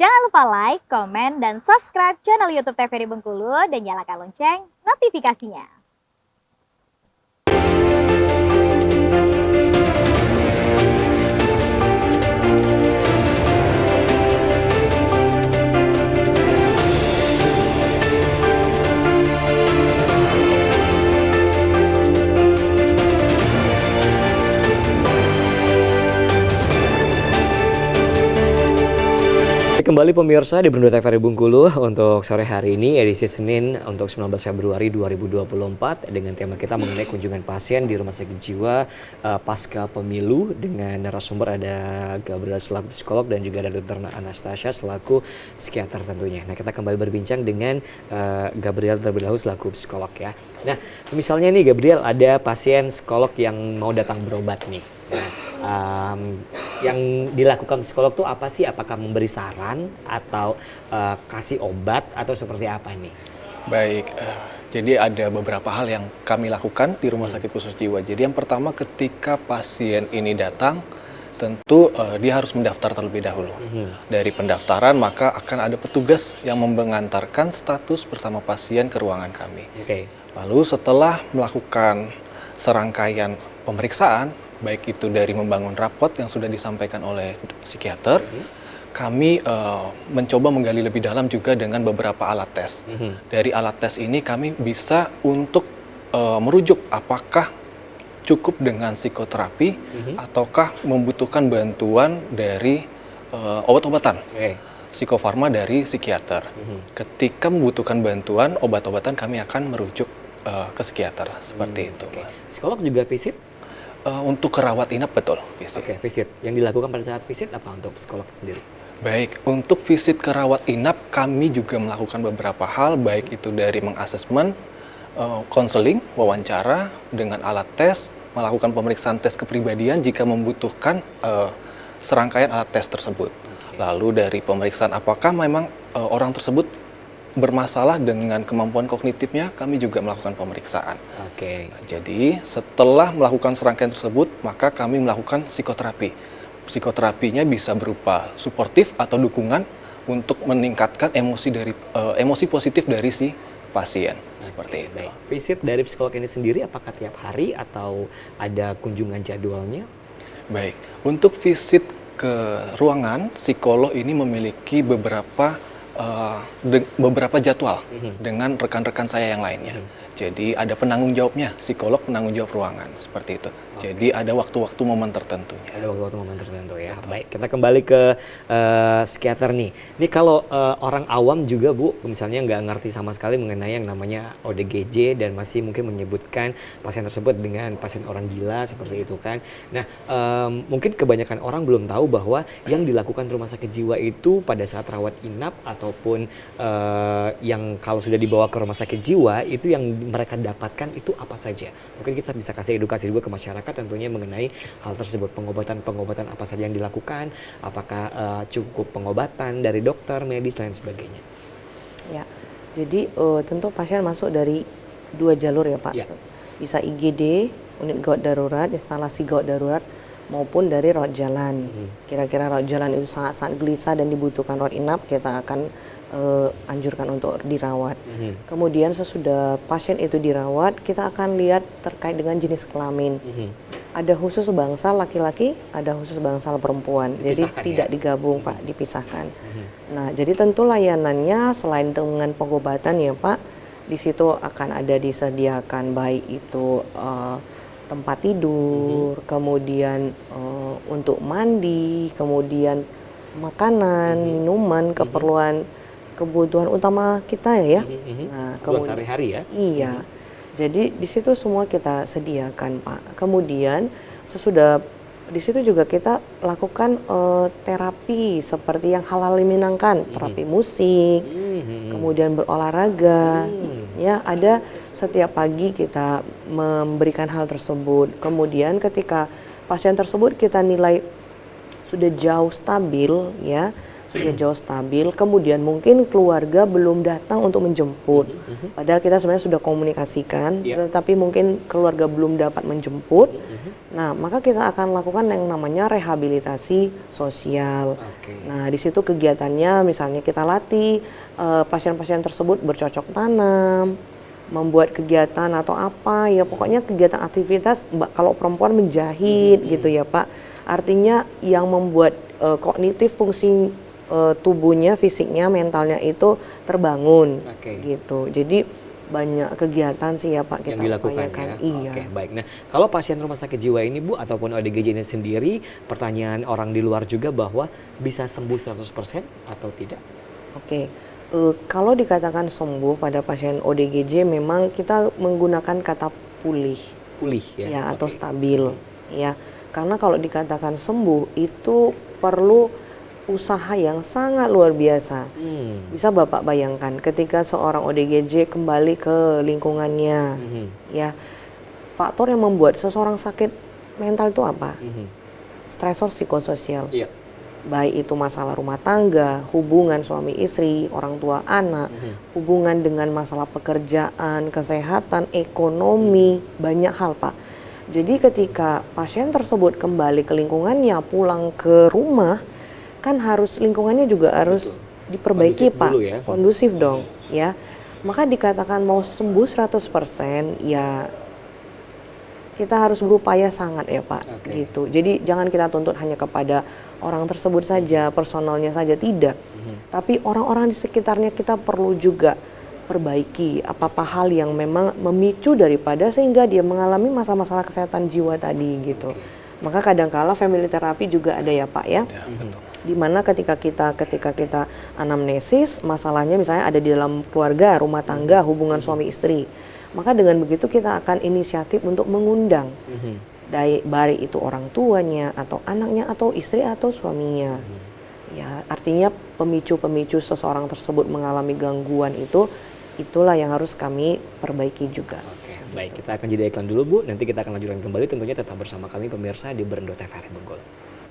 Jangan lupa like, komen, dan subscribe channel YouTube TVRI Bengkulu dan nyalakan lonceng notifikasinya. Kembali pemirsa di Berunda TVRI Bengkulu untuk sore hari ini edisi Senin untuk 19 Februari 2024 dengan tema kita mengenai kunjungan pasien di Rumah Sakit Jiwa pasca pemilu dengan narasumber ada Gabriel selaku psikolog dan juga ada Dr. Anastasia selaku psikiater tentunya. Nah, kita kembali berbincang dengan Gabriel terlebih dahulu selaku psikolog ya. Nah, misalnya nih Gabriel ada pasien psikolog yang mau datang berobat nih. Nah, yang dilakukan psikolog tuh apa sih? Apakah memberi saran atau kasih obat atau seperti apa nih? Baik, jadi ada beberapa hal yang kami lakukan di Rumah Sakit Khusus Jiwa. Jadi yang pertama ketika pasien ini datang, tentu dia harus mendaftar terlebih dahulu. Dari pendaftaran maka akan ada petugas yang mengantarkan status bersama pasien ke ruangan kami. Lalu setelah melakukan serangkaian pemeriksaan, baik itu dari membangun rapot yang sudah disampaikan oleh psikiater, kami mencoba menggali lebih dalam juga dengan beberapa alat tes. Dari alat tes ini kami bisa untuk merujuk apakah cukup dengan psikoterapi ataukah membutuhkan bantuan dari obat-obatan. Psikofarma dari psikiater. Ketika membutuhkan bantuan obat-obatan kami akan merujuk ke psikiater seperti itu. Psikolog juga visit? Untuk kerawat inap betul. Visit. Yang dilakukan pada saat visit apa untuk psikolog sendiri? Baik, untuk visit kerawat inap kami juga melakukan beberapa hal, baik itu dari mengasesmen, konseling, wawancara dengan alat tes, melakukan pemeriksaan tes kepribadian jika membutuhkan serangkaian alat tes tersebut. Lalu dari pemeriksaan apakah memang orang tersebut bermasalah dengan kemampuan kognitifnya, kami juga melakukan pemeriksaan. Nah, jadi setelah melakukan serangkaian tersebut, maka kami melakukan psikoterapi. Psikoterapinya bisa berupa suportif atau dukungan untuk meningkatkan emosi positif dari si pasien. Seperti itu. Visit dari psikolog ini sendiri apakah tiap hari atau ada kunjungan jadwalnya? Baik, untuk visit ke ruangan, psikolog ini memiliki beberapa jadwal dengan rekan-rekan saya yang lainnya. Jadi ada penanggung jawabnya, psikolog penanggung jawab ruangan, seperti itu. Jadi ada waktu-waktu momen tertentunya. Ada waktu-waktu momen tertentu ya. Baik, kita kembali ke psikiater nih. Ini kalau orang awam juga Bu, misalnya nggak ngerti sama sekali mengenai yang namanya ODGJ dan masih mungkin menyebutkan pasien tersebut dengan pasien orang gila seperti itu kan. Nah, mungkin kebanyakan orang belum tahu bahwa yang dilakukan rumah sakit jiwa itu pada saat rawat inap ataupun yang kalau sudah dibawa ke rumah sakit jiwa itu yang mereka dapatkan itu apa saja. Mungkin kita bisa kasih edukasi juga ke masyarakat tentunya mengenai hal tersebut, pengobatan apa saja yang dilakukan, apakah cukup pengobatan dari dokter, medis dan sebagainya. Ya, jadi tentu pasien masuk dari dua jalur ya Pak. Bisa IGD, unit gawat darurat, instalasi gawat darurat, maupun dari rawat jalan. Kira-kira rawat jalan itu sangat-sangat gelisah dan dibutuhkan rawat inap, kita akan anjurkan untuk dirawat. Kemudian sesudah pasien itu dirawat, kita akan lihat terkait dengan jenis kelamin. Ada khusus bangsal laki-laki, ada khusus bangsal perempuan. Jadi tidak digabung Pak, dipisahkan. Nah, jadi tentu layanannya selain dengan pengobatan ya Pak, di situ akan ada disediakan baik itu tempat tidur, kemudian untuk mandi, kemudian makanan, minuman, kebutuhan utama kita ya. Nah, kemudian sehari-hari ya. Iya. Jadi di situ semua kita sediakan Pak. Kemudian sesudah di situ juga kita lakukan terapi seperti yang halal dimenangkan, terapi musik, kemudian berolahraga. Ya, ada setiap pagi kita memberikan hal tersebut. Kemudian ketika pasien tersebut kita nilai sudah jauh stabil ya, sudah jauh stabil, kemudian mungkin keluarga belum datang untuk menjemput. Padahal kita sebenarnya sudah komunikasikan, tetapi mungkin keluarga belum dapat menjemput. Nah, maka kita akan lakukan yang namanya rehabilitasi sosial. Nah, di situ kegiatannya misalnya kita latih pasien-pasien tersebut bercocok tanam, membuat kegiatan atau apa ya, pokoknya kegiatan aktivitas. Kalau perempuan menjahit gitu ya Pak, artinya yang membuat kognitif fungsi tubuhnya, fisiknya, mentalnya itu terbangun gitu. Jadi banyak kegiatan sih ya Pak kita yang dilakukan upayakan. ya. Iya. Oke, baik. Nah, kalau pasien rumah sakit jiwa ini Bu ataupun ODGJ ini sendiri, pertanyaan orang di luar juga bahwa bisa sembuh 100% atau tidak? Oke. Kalau dikatakan sembuh pada pasien ODGJ memang kita menggunakan kata pulih. Pulih ya. Ya, atau stabil ya. Karena kalau dikatakan sembuh itu perlu usaha yang sangat luar biasa. Bisa Bapak bayangkan ketika seorang ODGJ kembali ke lingkungannya, ya, faktor yang membuat seseorang sakit mental itu apa? Stresor psikososial. Baik itu masalah rumah tangga, hubungan suami istri, orang tua anak, hubungan dengan masalah pekerjaan, kesehatan, ekonomi, banyak hal Pak. Jadi ketika pasien tersebut kembali ke lingkungannya, pulang ke rumah, kan harus lingkungannya juga harus diperbaiki Kondusif Pak, dulu ya. kondusif dong ya. Maka dikatakan mau sembuh 100% ya kita harus berupaya sangat ya Pak gitu. Jadi jangan kita tuntut hanya kepada orang tersebut saja, personalnya saja, tidak. Tapi orang-orang di sekitarnya kita perlu juga perbaiki apa-apa hal yang memang memicu daripada sehingga dia mengalami masalah-masalah kesehatan jiwa tadi gitu. Maka kadangkala family therapy juga ada ya Pak ya. Dimana ketika kita anamnesis masalahnya misalnya ada di dalam keluarga, rumah tangga, hubungan suami istri, maka dengan begitu kita akan inisiatif untuk mengundang baik itu orang tuanya atau anaknya atau istri atau suaminya. Ya, artinya pemicu-pemicu seseorang tersebut mengalami gangguan itulah yang harus kami perbaiki juga. Baik, kita akan jeda iklan dulu Bu, nanti kita akan lanjutkan kembali, tentunya tetap bersama kami pemirsa di Berendo TVRI Bengkulu.